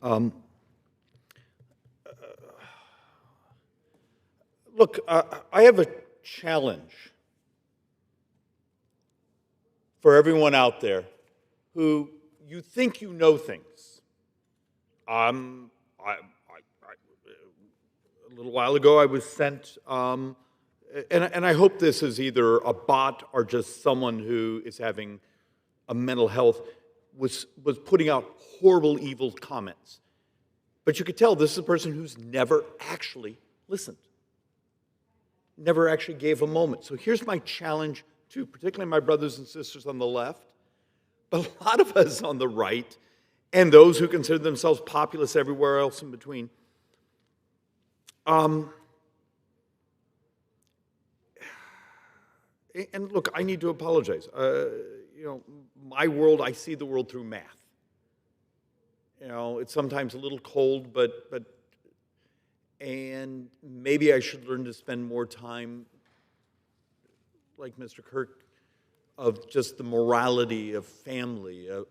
Um, Look, I have a challenge for everyone out there who you think you know things. A little while ago, I was sent, and I hope this is either a bot or just someone who is having a mental health, was putting out horrible, evil comments. But you could tell this is a person who's never actually listened, never actually gave a moment. So here's my challenge to particularly my brothers and sisters on the left, but a lot of us on the right, and those who consider themselves populists everywhere else in between. Um, and look, I need to apologize. My world, I see the world through math. It's sometimes a little cold, and maybe I should learn to spend more time, like Mr. Kirk, of just the morality of family, of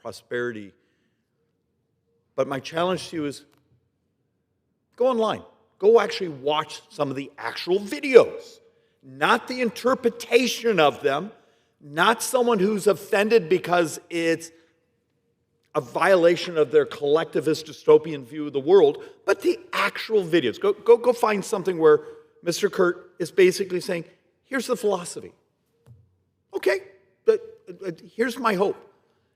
prosperity. But my challenge to you is go online. Go actually watch some of the actual videos, not the interpretation of them, not someone who's offended because it's a violation of their collectivist dystopian view of the world, but the actual videos. Go find something where Mr. Kurt is basically saying, here's the philosophy. Okay, but here's my hope.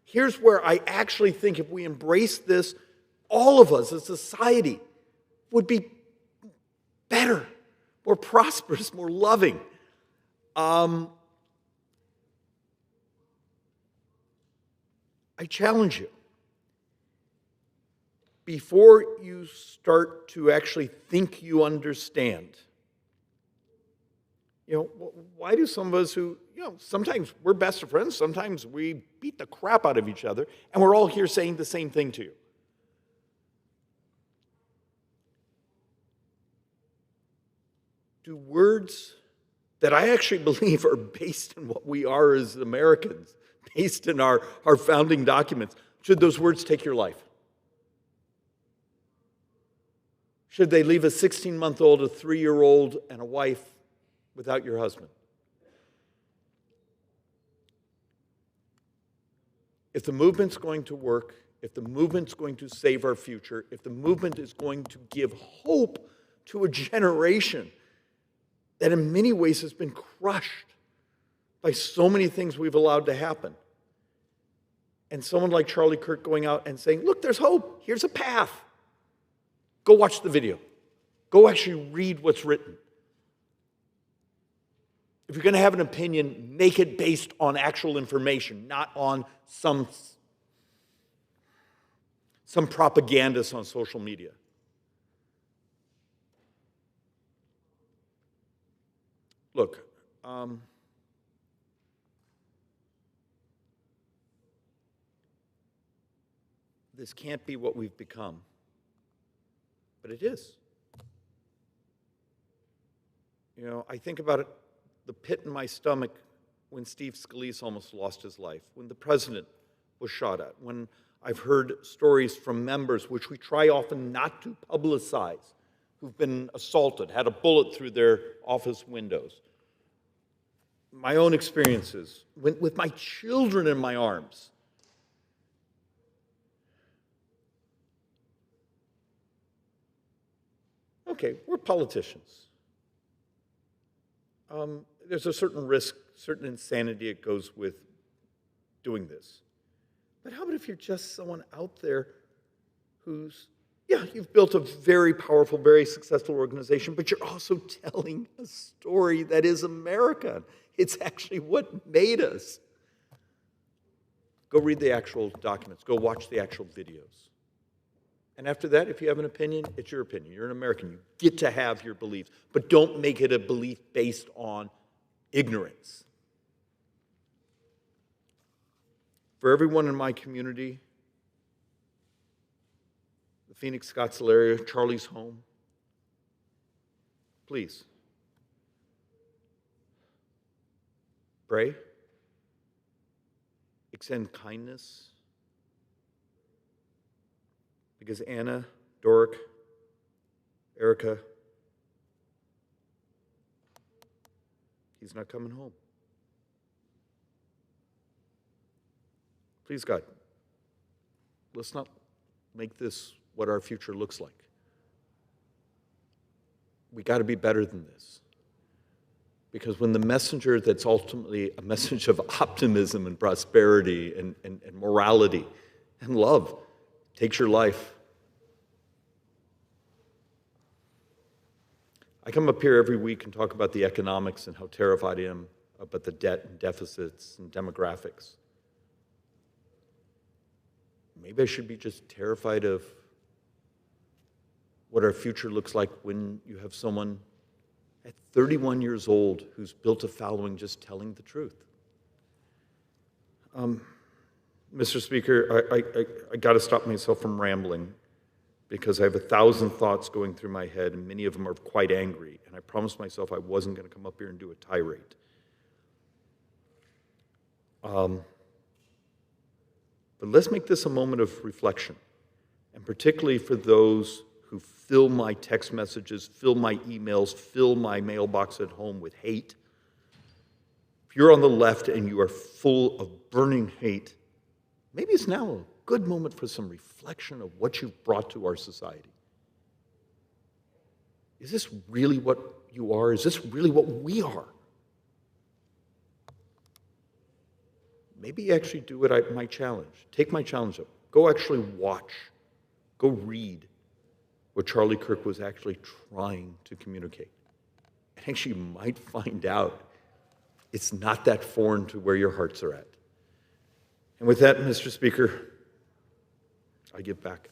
Here's where I actually think if we embrace this, all of us as a society would be better, more prosperous, more loving. I challenge you. Before you start to actually think you understand, why do some of us who, sometimes we're best of friends, sometimes we beat the crap out of each other, and we're all here saying the same thing to you? Do words that I actually believe are based in what we are as Americans, based in our founding documents, should those words take your life? Should they leave a 16-month-old, a 3-year-old, and a wife without your husband? If the movement's going to work, if the movement's going to save our future, if the movement is going to give hope to a generation that in many ways has been crushed by so many things we've allowed to happen, and someone like Charlie Kirk going out and saying, look, there's hope, here's a path. Go watch the video. Go actually read what's written. If you're going to have an opinion, make it based on actual information, not on some propagandist on social media. Look, this can't be what we've become. But it is. I think about it, the pit in my stomach when Steve Scalise almost lost his life, when the president was shot at, when I've heard stories from members, which we try often not to publicize, who've been assaulted, had a bullet through their office windows. My own experiences, with my children in my arms. Okay, we're politicians. There's a certain risk, certain insanity that goes with doing this. But how about if you're just someone out there who's, you've built a very powerful, very successful organization, but you're also telling a story that is American. It's actually what made us. Go read the actual documents. Go watch the actual videos. And after that, if you have an opinion, it's your opinion. You're an American. You get to have your beliefs. But don't make it a belief based on ignorance. For everyone in my community, the Phoenix Scottsdale area, Charlie's home, please, pray, extend kindness, because Anna, Doric, Erica, he's not coming home. Please, God, let's not make this what our future looks like. We got to be better than this. Because when the messenger that's ultimately a message of optimism and prosperity and morality and love takes your life. I come up here every week and talk about the economics and how terrified I am about the debt and deficits and demographics. Maybe I should be just terrified of what our future looks like when you have someone at 31 years old who's built a following just telling the truth. Mr. Speaker, I got to stop myself from rambling because I have 1,000 thoughts going through my head, and many of them are quite angry, and I promised myself I wasn't going to come up here and do a tirade. But let's make this a moment of reflection, and particularly for those who fill my text messages, fill my emails, fill my mailbox at home with hate. If you're on the left and you are full of burning hate, maybe it's now a good moment for some reflection of what you've brought to our society. Is this really what you are? Is this really what we are? Maybe actually do what my challenge. Take my challenge up. Go actually watch. Go read what Charlie Kirk was actually trying to communicate. And actually you might find out it's not that foreign to where your hearts are at. And with that, Mr. Speaker, I give back.